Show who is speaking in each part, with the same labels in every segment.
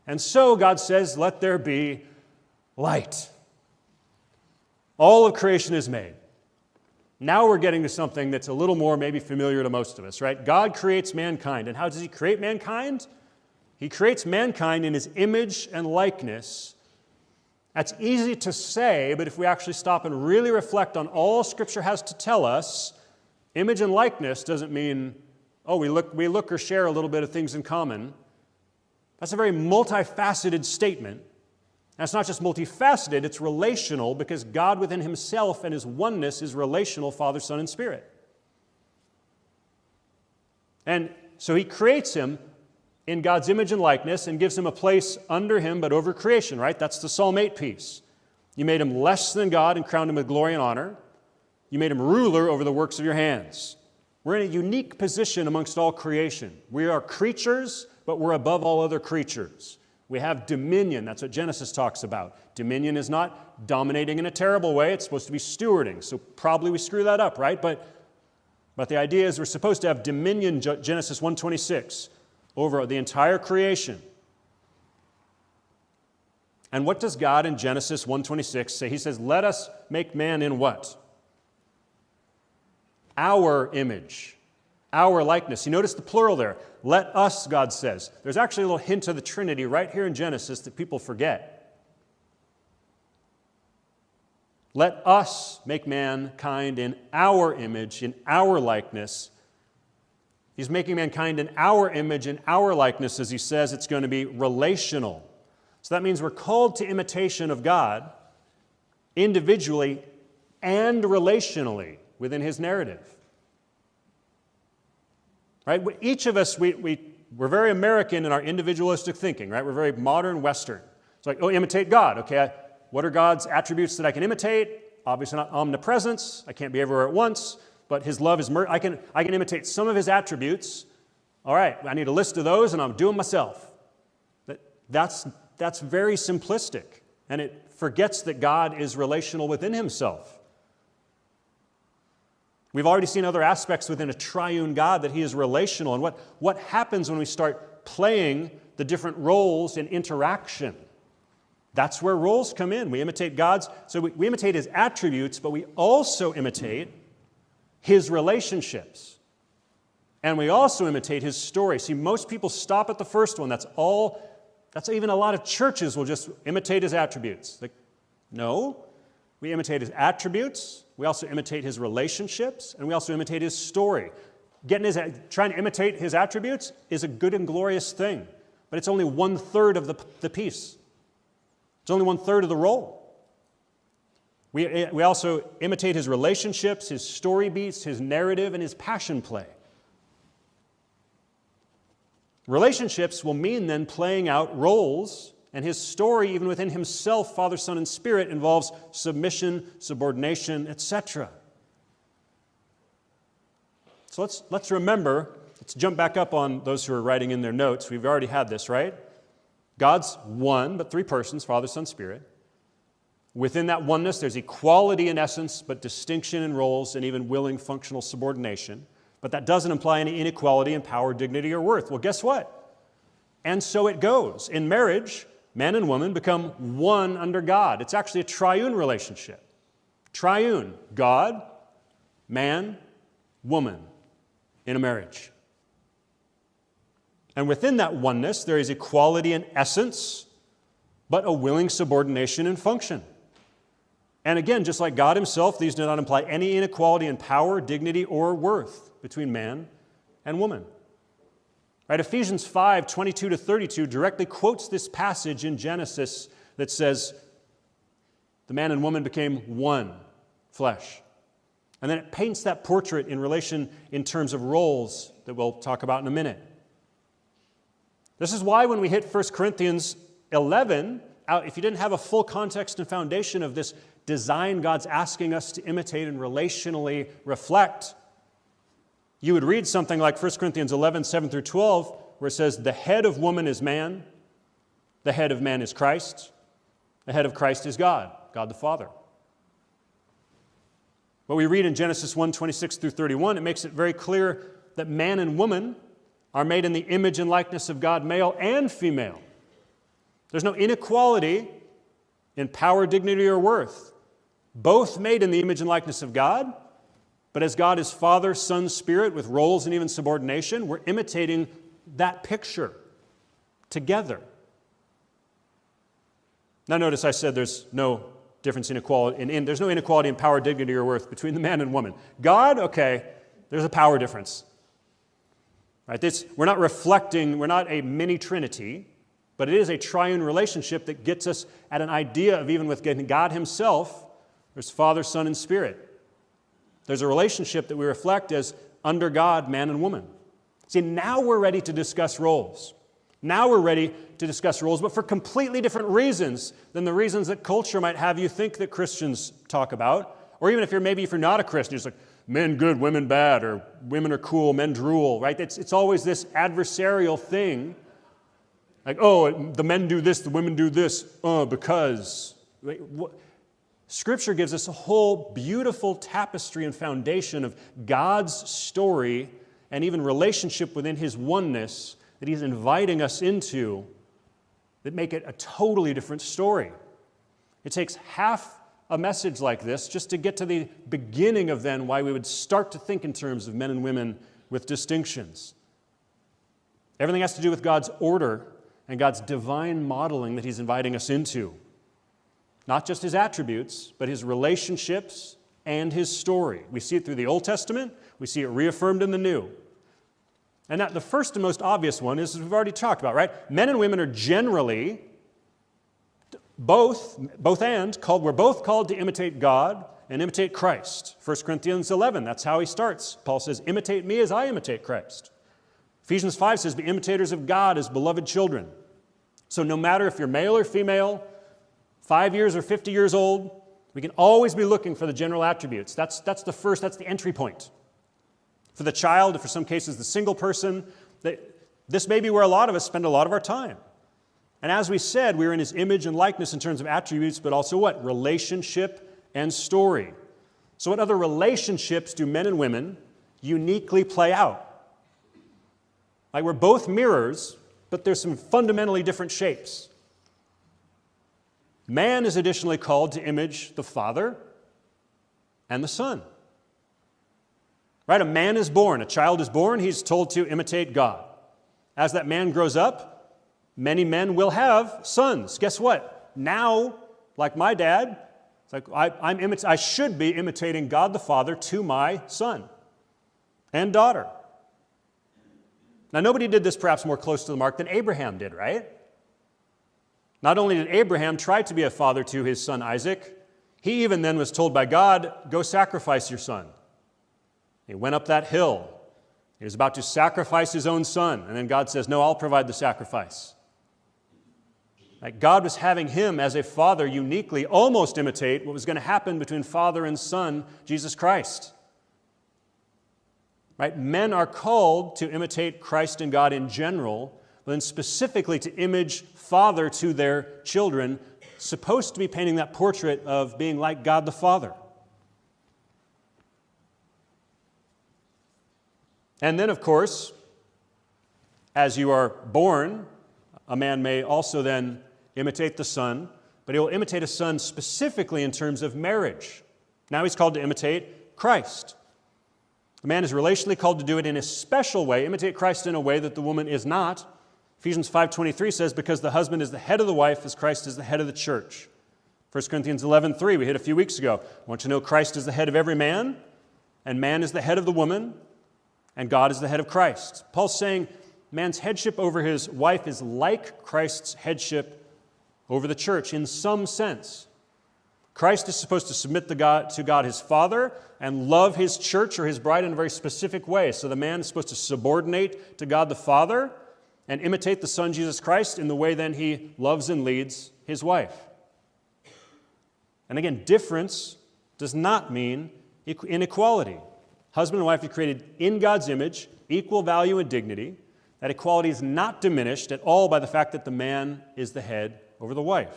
Speaker 1: And so God says, let there be light. All of creation is made. Now we're getting to something that's a little more maybe familiar to most of us, right? God creates mankind. And how does He create mankind? He creates mankind in His image and likeness. That's easy to say, but if we actually stop and really reflect on all Scripture has to tell us, image and likeness doesn't mean, oh, we look or share a little bit of things in common. That's a very multifaceted statement. And it's not just multifaceted, it's relational, because God within Himself and His oneness is relational, Father, Son, and Spirit. And so He creates him in God's image and likeness and gives him a place under Him but over creation, right? That's the Psalm 8 piece. You made him less than God and crowned him with glory and honor. You made him ruler over the works of your hands. We're in a unique position amongst all creation. We are creatures, but we're above all other creatures. We have dominion. That's what Genesis talks about. Dominion is not dominating in a terrible way. It's supposed to be stewarding. So probably we screw that up, right? But the idea is we're supposed to have dominion, Genesis 1:26, over the entire creation. And what does God in Genesis 1:26 say? He says, let us make man in what? Our image, our likeness. You notice the plural there. Let us, God says. There's actually a little hint of the Trinity right here in Genesis that people forget. Let us make mankind in our image, in our likeness. He's making mankind in our image, in our likeness, as He says. It's going to be relational. So that means we're called to imitation of God individually and relationally within His narrative. Right? Each of us, we're very American in our individualistic thinking, right? We're very modern Western. It's like, oh, imitate God. Okay, what are God's attributes that I can imitate? Obviously not omnipresence. I can't be everywhere at once. But His love is I can imitate some of His attributes. All right, I need a list of those, and I'm doing myself. That's very simplistic, and it forgets that God is relational within Himself. We've already seen other aspects within a triune God that He is relational. And what happens when we start playing the different roles in interaction? That's where roles come in. We imitate God's, so we imitate His attributes, but we also imitate His relationships. And we also imitate His story. See, most people stop at the first one. That's even a lot of churches will just imitate His attributes. Like, no. We imitate His attributes, we also imitate His relationships, and we also imitate His story. Trying to imitate His attributes is a good and glorious thing, but it's only 1/3 of the piece. It's only 1/3 of the role. We also imitate His relationships, His story beats, His narrative, and His passion play. Relationships will mean then playing out roles. And His story, even within Himself, Father, Son, and Spirit, involves submission, subordination, etc. So let's remember, let's jump back up on those who are writing in their notes. We've already had this, right? God's one, but three persons, Father, Son, Spirit. Within that oneness, there's equality in essence, but distinction in roles and even willing functional subordination. But that doesn't imply any inequality in power, dignity, or worth. Well, guess what? And so it goes. In marriage, man and woman become one under God. It's actually a triune relationship. Triune. God, man, woman in a marriage. And within that oneness, there is equality in essence, but a willing subordination in function. And again, just like God Himself, these do not imply any inequality in power, dignity, or worth between man and woman. Right, Ephesians 5:22-32 directly quotes this passage in Genesis that says, the man and woman became one flesh. And then it paints that portrait in terms of roles that we'll talk about in a minute. This is why when we hit 1 Corinthians 11, if you didn't have a full context and foundation of this design God's asking us to imitate and relationally reflect, you would read something like 1 Corinthians 11, 7-12, where it says, the head of woman is man, the head of man is Christ, the head of Christ is God, God the Father. What we read in Genesis 1:26-31, it makes it very clear that man and woman are made in the image and likeness of God, male and female. There's no inequality in power, dignity, or worth. Both made in the image and likeness of God, but as God is Father, Son, Spirit, with roles and even subordination, we're imitating that picture together. Now notice I said there's no difference in equality, there's no inequality in power, dignity, or worth between the man and woman. God, okay, there's a power difference. Right? We're not a mini Trinity, but it is a triune relationship that gets us at an idea of even with God Himself, there's Father, Son, and Spirit. There's a relationship that we reflect as under God, man and woman. See, now we're ready to discuss roles. Now we're ready to discuss roles, but for completely different reasons than the reasons that culture might have you think that Christians talk about. Or even if you're not a Christian, it's like, men good, women bad, or women are cool, men drool, right? It's always this adversarial thing. Like, oh, the men do this, the women do this, because. Scripture gives us a whole beautiful tapestry and foundation of God's story and even relationship within His oneness that He's inviting us into that make it a totally different story. It takes half a message like this just to get to the beginning of then why we would start to think in terms of men and women with distinctions. Everything has to do with God's order and God's divine modeling that He's inviting us into. Not just His attributes, but His relationships and His story. We see it through the Old Testament. We see it reaffirmed in the New. And the first and most obvious one is, as we've already talked about, right? Men and women are generally we're both called to imitate God and imitate Christ. 1 Corinthians 11, that's how he starts. Paul says, imitate me as I imitate Christ. Ephesians 5 says, be imitators of God as beloved children. So no matter if you're male or female, 5 years or 50 years old, we can always be looking for the general attributes. That's the entry point. For the child, for some cases the single person, this may be where a lot of us spend a lot of our time. And as we said, we're in His image and likeness in terms of attributes, but also what? Relationship and story. So what other relationships do men and women uniquely play out? Like we're both mirrors, but there's some fundamentally different shapes. Man is additionally called to image the Father and the Son. Right? A man is born, a child is born, he's told to imitate God. As that man grows up, many men will have sons. Guess what? Now, like my dad, it's like I should be imitating God the Father to my son and daughter. Now, nobody did this perhaps more close to the mark than Abraham did, right? Not only did Abraham try to be a father to his son Isaac, he even then was told by God, go sacrifice your son. He went up that hill. He was about to sacrifice his own son. And then God says, no, I'll provide the sacrifice. Like God was having him as a father uniquely almost imitate what was going to happen between father and son, Jesus Christ. Right? Men are called to imitate Christ and God in general, but then specifically to image father to their children, supposed to be painting that portrait of being like God the Father. And then, of course, as you are born, a man may also then imitate the son, but he will imitate a son specifically in terms of marriage. Now he's called to imitate Christ. The man is relationally called to do it in a special way, imitate Christ in a way that the woman is not. Ephesians 5:23 says, because the husband is the head of the wife as Christ is the head of the church. 1 Corinthians 11:3 we hit a few weeks ago. I want you to know Christ is the head of every man, and man is the head of the woman, and God is the head of Christ. Paul's saying man's headship over his wife is like Christ's headship over the church in some sense. Christ is supposed to submit to God his Father and love his church or his bride in a very specific way. So the man is supposed to subordinate to God the Father and imitate the Son Jesus Christ in the way then he loves and leads his wife. And again, difference does not mean inequality. Husband and wife are created in God's image, equal value and dignity. That equality is not diminished at all by the fact that the man is the head over the wife.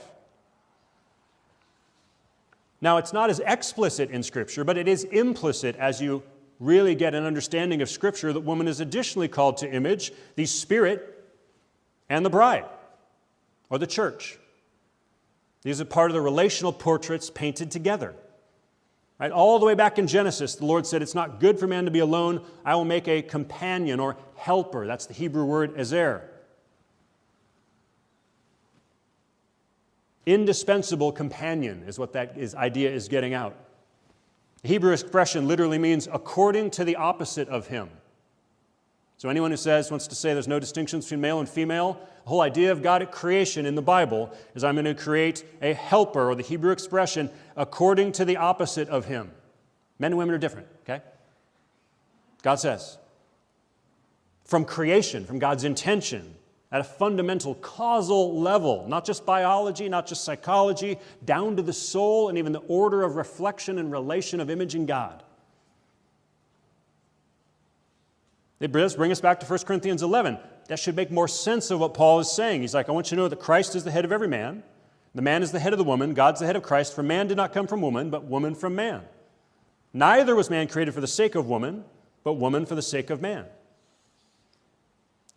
Speaker 1: Now, it's not as explicit in Scripture, but it is implicit as you really get an understanding of Scripture that woman is additionally called to image the Spirit and the bride. or the church. These are part of the relational portraits painted together. Right? All the way back in Genesis, the Lord said, it's not good for man to be alone. I will make a companion or helper. That's the Hebrew word ezer. Indispensable companion is what idea is getting out. The Hebrew expression literally means according to the opposite of him. So anyone who wants to say there's no distinctions between male and female, the whole idea of God at creation in the Bible is I'm going to create a helper, or the Hebrew expression, according to the opposite of him. Men and women are different, okay? God says. From creation, from God's intention, at a fundamental causal level, not just biology, not just psychology, down to the soul and even the order of reflection and relation of image in God. It does bring us back to 1 Corinthians 11. That should make more sense of what Paul is saying. He's like, I want you to know that Christ is the head of every man. The man is the head of the woman. God's the head of Christ. For man did not come from woman, but woman from man. Neither was man created for the sake of woman, but woman for the sake of man.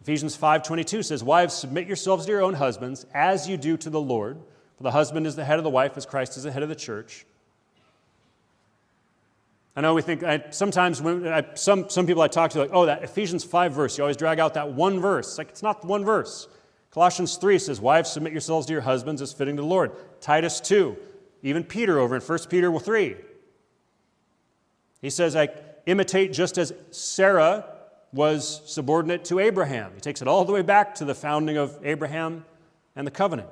Speaker 1: Ephesians 5:22 says, wives, submit yourselves to your own husbands as you do to the Lord. For the husband is the head of the wife as Christ is the head of the church. I know we think, sometimes some people I talk to are like, oh, that Ephesians 5 verse, you always drag out that one verse. It's like, it's not one verse. Colossians 3 says, wives, submit yourselves to your husbands as fitting to the Lord. Titus 2, even Peter over in 1 Peter 3. He says, imitate just as Sarah was subordinate to Abraham. He takes it all the way back to the founding of Abraham and the covenant.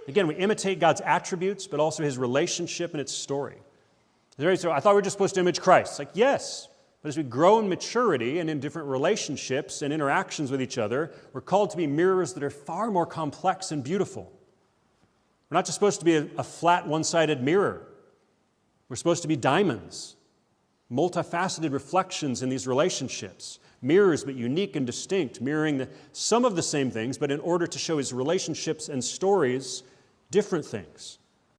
Speaker 1: Again, we imitate God's attributes, but also his relationship and its story. So I thought we were just supposed to image Christ. It's like, yes, but as we grow in maturity and in different relationships and interactions with each other, we're called to be mirrors that are far more complex and beautiful. We're not just supposed to be a flat, one-sided mirror. We're supposed to be diamonds, multifaceted reflections in these relationships, mirrors but unique and distinct, mirroring some of the same things, but in order to show his relationships and stories, different things.